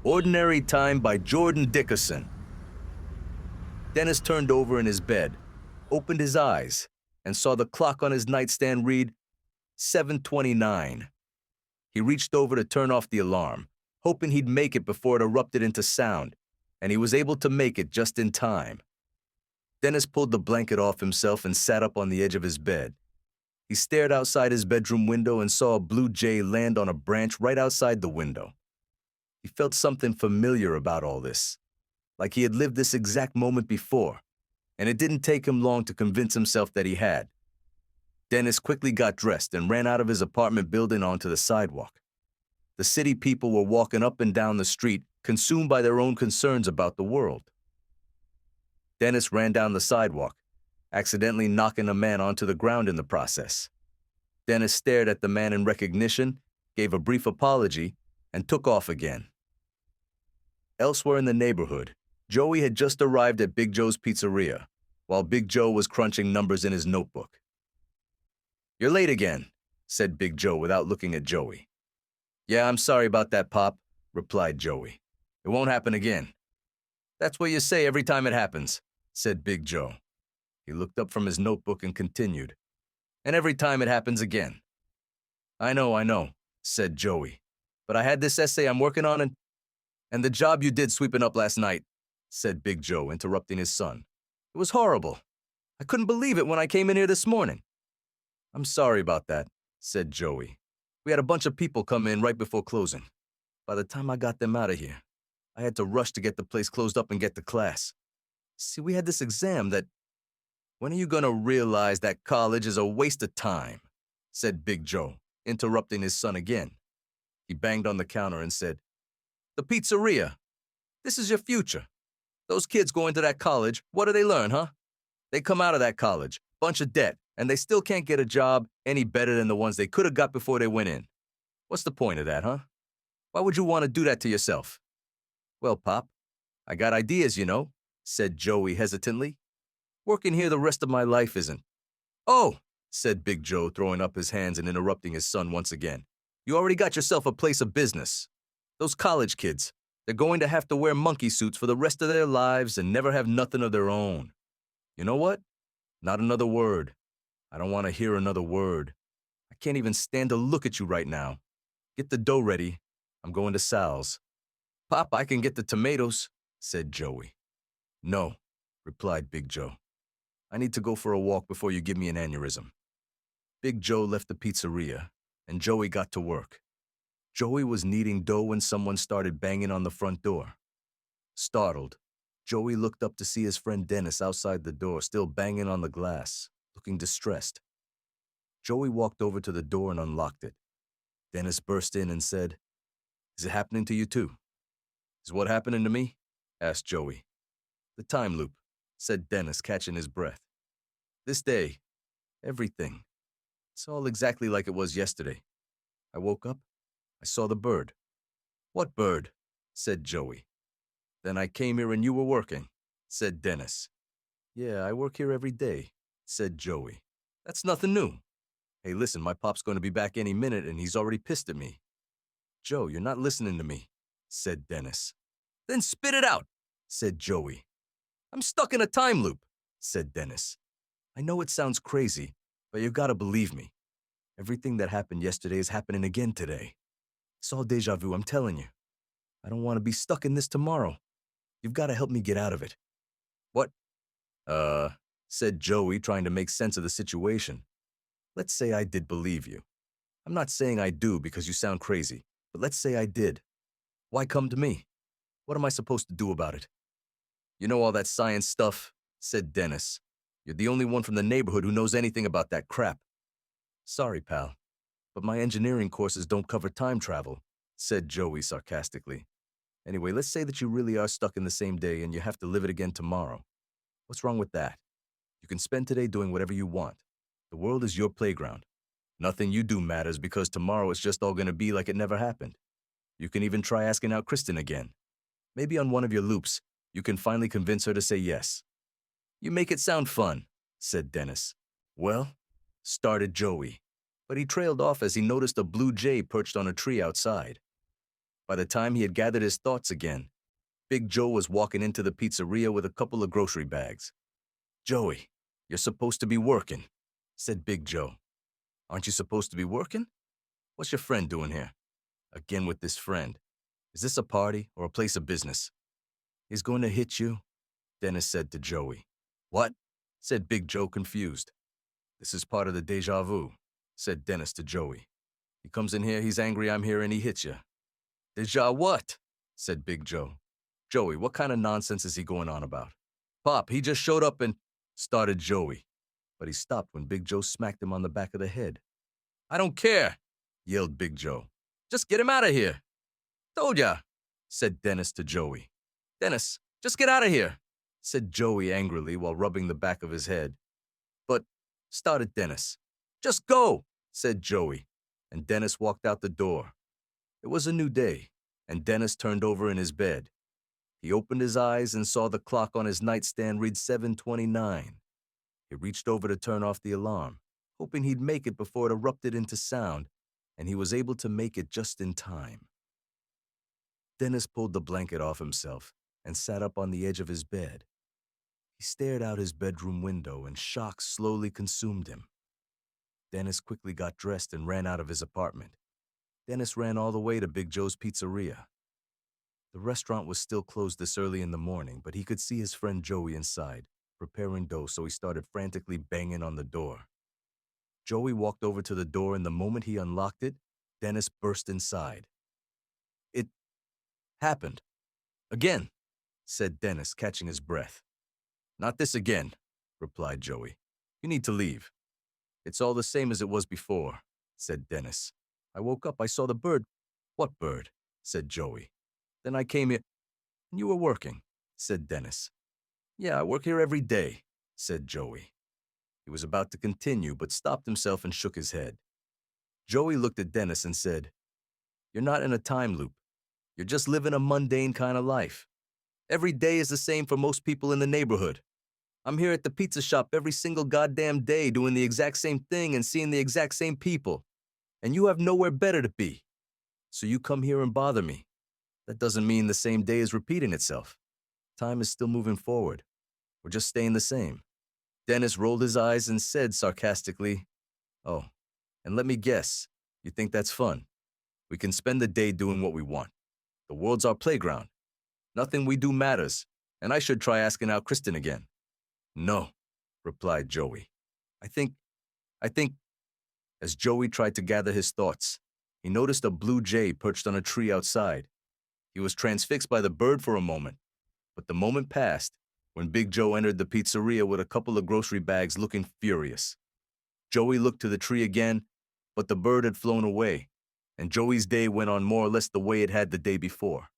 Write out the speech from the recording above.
Ordinary Time by Jordan Dickerson. Dennis turned over in his bed, opened his eyes, and saw the clock on his nightstand read 7:29. He reached over to turn off the alarm, hoping he'd make it before it erupted into sound, and he was able to make it just in time. Dennis pulled the blanket off himself and sat up on the edge of his bed. He stared outside his bedroom window and saw a blue jay land on a branch right outside the window. He felt something familiar about all this, like he had lived this exact moment before, and it didn't take him long to convince himself that he had. Dennis quickly got dressed and ran out of his apartment building onto the sidewalk. The city people were walking up and down the street, consumed by their own concerns about the world. Dennis ran down the sidewalk, accidentally knocking a man onto the ground in the process. Dennis stared at the man in recognition, gave a brief apology, and took off again. Elsewhere in the neighborhood, Joey had just arrived at Big Joe's Pizzeria, while Big Joe was crunching numbers in his notebook. "You're late again," said Big Joe without looking at Joey. "Yeah, I'm sorry about that, Pop," replied Joey. "It won't happen again." "That's what you say every time it happens," said Big Joe. He looked up from his notebook and continued, "And every time it happens again." I know," said Joey. "But I had this essay I'm working on and the job you did sweeping up last night," said Big Joe, interrupting his son. "It was horrible. I couldn't believe it when I came in here this morning." "I'm sorry about that," said Joey. "We had a bunch of people come in right before closing. By the time I got them out of here, I had to rush to get the place closed up and get to class. See, we had this exam that—" "When are you going to realize that college is a waste of time?" said Big Joe, interrupting his son again. He banged on the counter and said, "The pizzeria. This is your future. Those kids go into that college, what do they learn, huh? They come out of that college, bunch of debt, and they still can't get a job any better than the ones they could have got before they went in. What's the point of that, huh? Why would you want to do that to yourself?" "Well, Pop, I got ideas, said Joey hesitantly. "Working here the rest of my life isn't—" "Oh," said Big Joe, throwing up his hands and interrupting his son once again. "You already got yourself a place of business. Those college kids, they're going to have to wear monkey suits for the rest of their lives and never have nothing of their own. You know what? Not another word. I don't want to hear another word. I can't even stand to look at you right now. Get the dough ready. I'm going to Sal's." "Pop, I can get the tomatoes," said Joey. "No," replied Big Joe. "I need to go for a walk before you give me an aneurysm." Big Joe left the pizzeria, and Joey got to work. Joey was kneading dough when someone started banging on the front door. Startled, Joey looked up to see his friend Dennis outside the door, still banging on the glass, looking distressed. Joey walked over to the door and unlocked it. Dennis burst in and said, "Is it happening to you too?" "Is what happening to me?" asked Joey. "The time loop," said Dennis, catching his breath. "This day, everything. It's all exactly like it was yesterday. I woke up, I saw the bird." "What bird?" said Joey. "Then I came here and you were working," said Dennis. "Yeah, I work here every day," said Joey. "That's nothing new. Hey, listen, my pop's going to be back any minute and he's already pissed at me." "Joe, you're not listening to me," said Dennis. "Then spit it out," said Joey. "I'm stuck in a time loop," said Dennis. "I know it sounds crazy, but you gotta believe me. Everything that happened yesterday is happening again today. It's all deja vu, I'm telling you. I don't want to be stuck in this tomorrow. You've got to help me get out of it." "What?" Said Joey, trying to make sense of the situation. "Let's say I did believe you. I'm not saying I do because you sound crazy, but let's say I did. Why come to me? What am I supposed to do about it?" "You know all that science stuff," said Dennis. "You're the only one from the neighborhood who knows anything about that crap." "Sorry, pal, but my engineering courses don't cover time travel," said Joey sarcastically. "Anyway, let's say that you really are stuck in the same day and you have to live it again tomorrow. What's wrong with that? You can spend today doing whatever you want. The world is your playground. Nothing you do matters because tomorrow it's just all going to be like it never happened. You can even try asking out Kristen again. Maybe on one of your loops, you can finally convince her to say yes." "You make it sound fun," said Dennis. "Well," started Joey, but he trailed off as he noticed a blue jay perched on a tree outside. By the time he had gathered his thoughts again, Big Joe was walking into the pizzeria with a couple of grocery bags. "Joey, you're supposed to be working," said Big Joe. "Aren't you supposed to be working? What's your friend doing here?" Again with this friend. "Is this a party or a place of business?" "He's going to hit you," Dennis said to Joey. "What?" said Big Joe, confused. "This is part of the deja vu," said Dennis to Joey. "He comes in here, he's angry I'm here, and he hits you." "Deja what?" said Big Joe. "Joey, what kind of nonsense is he going on about?" "Pop, he just showed up and—" started Joey. But he stopped when Big Joe smacked him on the back of the head. "I don't care," yelled Big Joe. "Just get him out of here." "Told ya," said Dennis to Joey. "Dennis, just get out of here," said Joey angrily while rubbing the back of his head. "But," started Dennis. "Just go," said Joey, and Dennis walked out the door. It was a new day, and Dennis turned over in his bed. He opened his eyes and saw the clock on his nightstand read 7:29. He reached over to turn off the alarm, hoping he'd make it before it erupted into sound, and he was able to make it just in time. Dennis pulled the blanket off himself and sat up on the edge of his bed. He stared out his bedroom window, and shock slowly consumed him. Dennis quickly got dressed and ran out of his apartment. Dennis ran all the way to Big Joe's Pizzeria. The restaurant was still closed this early in the morning, but he could see his friend Joey inside, preparing dough, so he started frantically banging on the door. Joey walked over to the door, and the moment he unlocked it, Dennis burst inside. "It happened. Again," said Dennis, catching his breath. "Not this again," replied Joey. "You need to leave." "It's all the same as it was before," said Dennis. "I woke up, I saw the bird." "What bird?" said Joey. "Then I came here." "And you were working," said Dennis. "Yeah, I work here every day," said Joey. He was about to continue, but stopped himself and shook his head. Joey looked at Dennis and said, "You're not in a time loop. You're just living a mundane kind of life. Every day is the same for most people in the neighborhood. I'm here at the pizza shop every single goddamn day doing the exact same thing and seeing the exact same people. And you have nowhere better to be. So you come here and bother me. That doesn't mean the same day is repeating itself. Time is still moving forward. We're just staying the same." Dennis rolled his eyes and said sarcastically, "Oh, and let me guess, you think that's fun? We can spend the day doing what we want. The world's our playground. Nothing we do matters, and I should try asking out Kristen again." "No," replied Joey. I think, As Joey tried to gather his thoughts, he noticed a blue jay perched on a tree outside. He was transfixed by the bird for a moment, but the moment passed when Big Joe entered the pizzeria with a couple of grocery bags looking furious. Joey looked to the tree again, but the bird had flown away, and Joey's day went on more or less the way it had the day before.